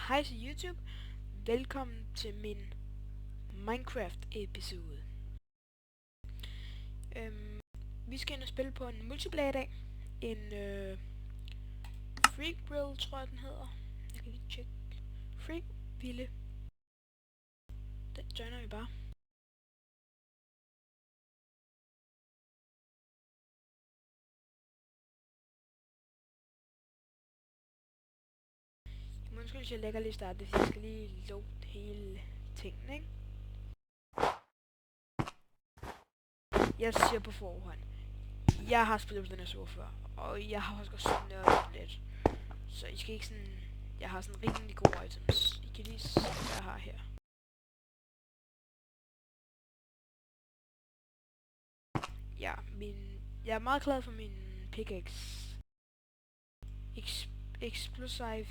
Hej til YouTube. Velkommen til min Minecraft-episode. Vi skal ind og spille på en multiplayer i dag. En Freak World, tror jeg den hedder. Jeg kan lige tjekke. Freak Ville. Den joiner vi bare. Undskyld, hvis jeg lægger lige starte, fordi jeg skal lige load hele tingene, ikke? Jeg siger på forhånd. Jeg har spillet på den her server før, og jeg har også nørdet lidt. Så I skal ikke sådan... Jeg har sådan rimelig gode items. I kan lige se, hvad jeg har her. Ja, jeg er meget glad for min pickaxe. Explosive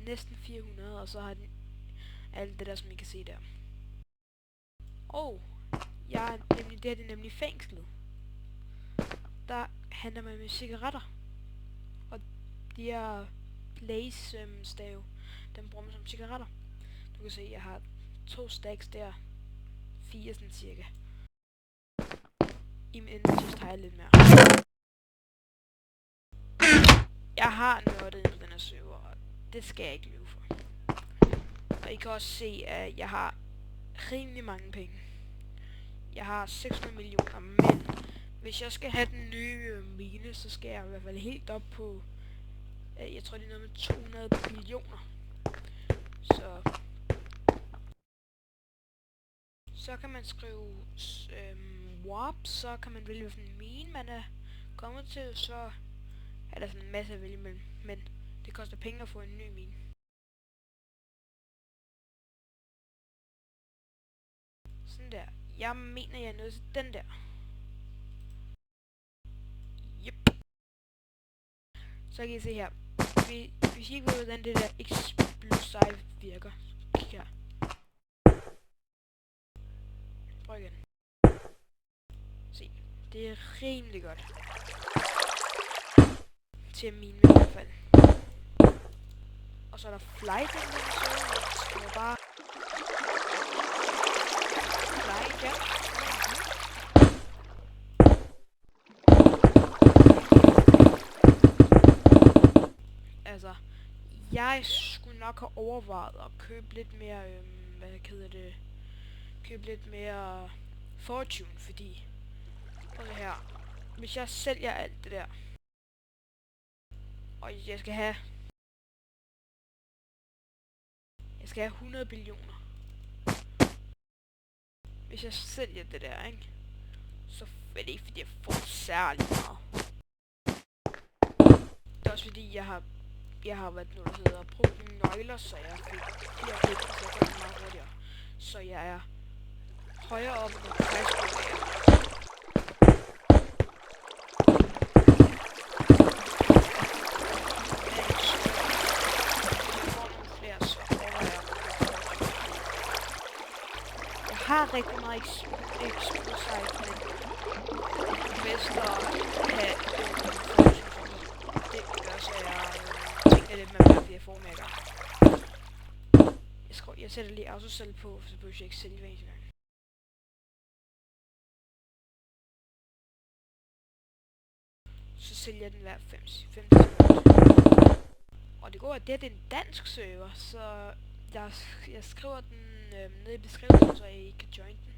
næsten 400, og så har den alt det der, som I kan se der. Og det her er nemlig fængslet. Der handler man med cigaretter. Og de her blaze stave, dem bruger man som cigaretter. Du kan se, jeg har 2 stacks der. 4 sådan cirka. I min indtast har jeg lidt mere. Jeg har nørdet ind på den her server, og det skal jeg ikke lyve for. Og I kan også se, at jeg har rimelig mange penge. Jeg har 600 millioner, men hvis jeg skal have den nye mine, så skal jeg i hvert fald helt op på, jeg tror det er noget med 200 millioner. Så kan man skrive warp, så kan man vælge hvilken mine man er kommet til, så er der sådan en masse at vælge imellem, men det koster penge at få en ny mine. Sådan der. Jeg mener, jeg er nødt til den der. Yep. Så kan I se her. Hvis I ikke ved, hvordan det der explosive virker, så kig her. Prøv igen. Se. Det er rimelig godt. Til mine i hvert fald. Og så er der flight i den, så skal man bare fly igen. Altså, jeg skulle nok have overvejet at købe lidt mere, købe lidt mere fortune, fordi, prøv at her, hvis jeg sælger alt det der, og jeg skal have 100 billioner. Hvis jeg sælger det der, ikke? Så er det ikke fordi jeg får særlig meget. Det er også fordi jeg har været noget, der hedder brugt mine nøgler, så jeg fik 4 penge, så jeg gør meget hurtigere. Så jeg er højere op end flashback. Jeg har rigtig meget explosive, men bedst at have det gør, så jeg tænker lidt med, hvad jeg får med gang. Jeg sætter lige autosælge på, så behøver jeg ikke sælge hver eneste gang. Så sælger jeg den hver 5 sekunder. Og det går, at det er en dansk server, så jeg skriver den nede i beskrivelsen, så I kan join den.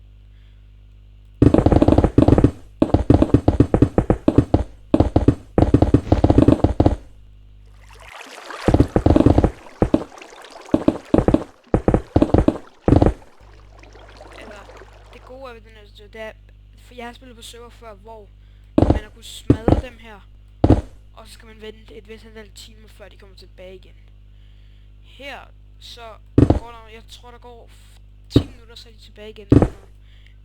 Eller, det gode ved den her, det er, for jeg har spillet på server før, hvor man har kunnet smadre dem her, og så skal man vente et vist antal timer, før de kommer tilbage igen. Her, så går der, jeg tror der går 10 minutter, så er de tilbage igen. Det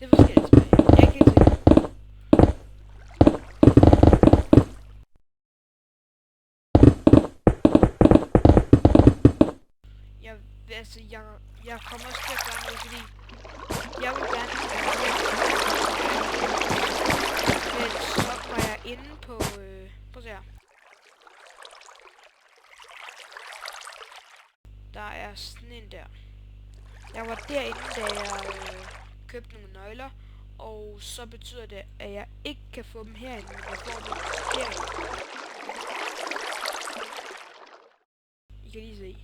er forskelligt tilbage. Jeg er ikke helt sikker. Jeg kommer også til at gøre noget, fordi jeg vil gerne men så var jeg inde på, prøv at se her. Der er sådan en der. Jeg var derinde, da jeg købte nogle nøgler, og så betyder det, at jeg ikke kan få dem herinde, men jeg får dem derinde. I kan lige se.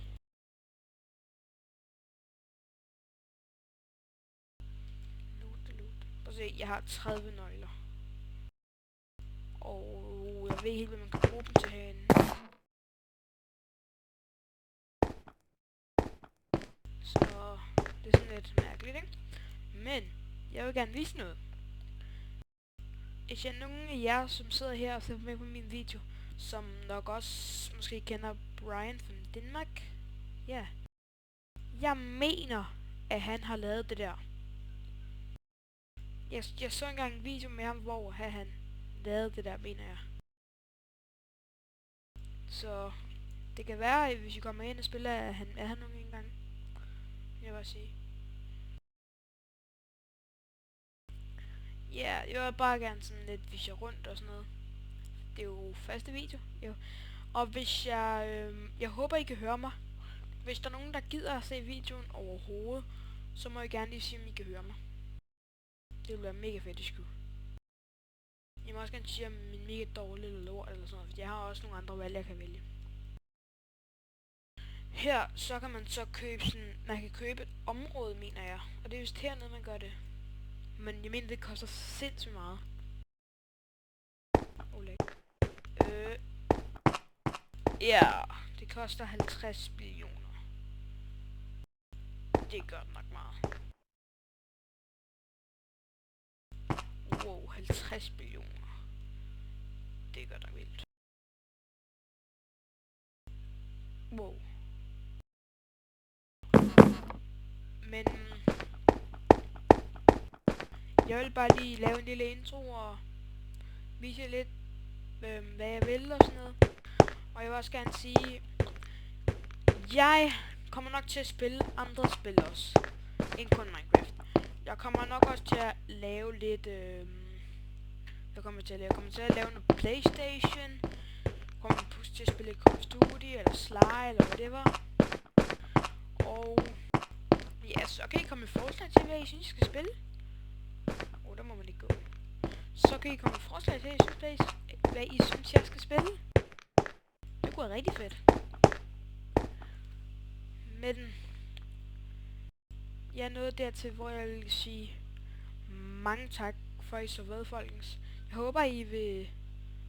Prøv at se, jeg har 30 nøgler. Og jeg ved ikke helt, hvad man kan bruge dem til herinde. Så det er sådan lidt mærkeligt, ikke? Men jeg vil gerne vise noget. Hvis jeg er nogen af jer, som sidder her og ser med på min video, som nok også måske kender Brian fra Danmark. Ja. Jeg mener, at han har lavet det der. Jeg så engang en video med ham, hvor han lavede det der, mener jeg. Så det kan være, hvis I kommer ind og spiller, at han er her nogen engang. Jeg vil sige. Ja, jeg vil bare gerne sådan lidt vise rundt og sådan noget. Det er jo første video. Jo. Og hvis jeg håber I kan høre mig. Hvis der er nogen der gider at se videoen overhovedet, så må I gerne lige sige om I kan høre mig. Det vil være mega fedt, I skulle. I må også gerne sige om min mega dårlig eller lort eller sådan noget, for jeg har også nogle andre valg jeg kan vælge. Her så kan man så købe sådan, man kan købe et område, mener jeg. Og det er just hernede man gør det. Men jeg mener det koster sindssygt meget. Ja, det koster 50 millioner. Det gør nok meget. Wow, 50 millioner. Det gør nok vildt. Wow. Men jeg vil bare lige lave en lille intro og vise lidt, hvad jeg vil og sådan noget. Og jeg vil også gerne sige, jeg kommer nok til at spille andre spil også, end kun Minecraft. Jeg kommer nok også til at lave lidt, jeg kommer til at lave noget PlayStation. Jeg kommer til at spille Call of Duty, eller Sly, eller whatever. Og ja, så kan I komme med forslag til, hvad I synes, I skal spille. Der må man ikke gå. Så kan I komme med forslag til, hvad I synes, jeg skal spille. Det kunne være rigtig fedt. Men jeg er nået dertil, hvor jeg vil sige mange tak for, at I så ved, folkens. Jeg håber, I vil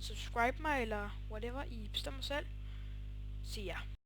subscribe mig, eller whatever, I bestemmer selv. Så ja.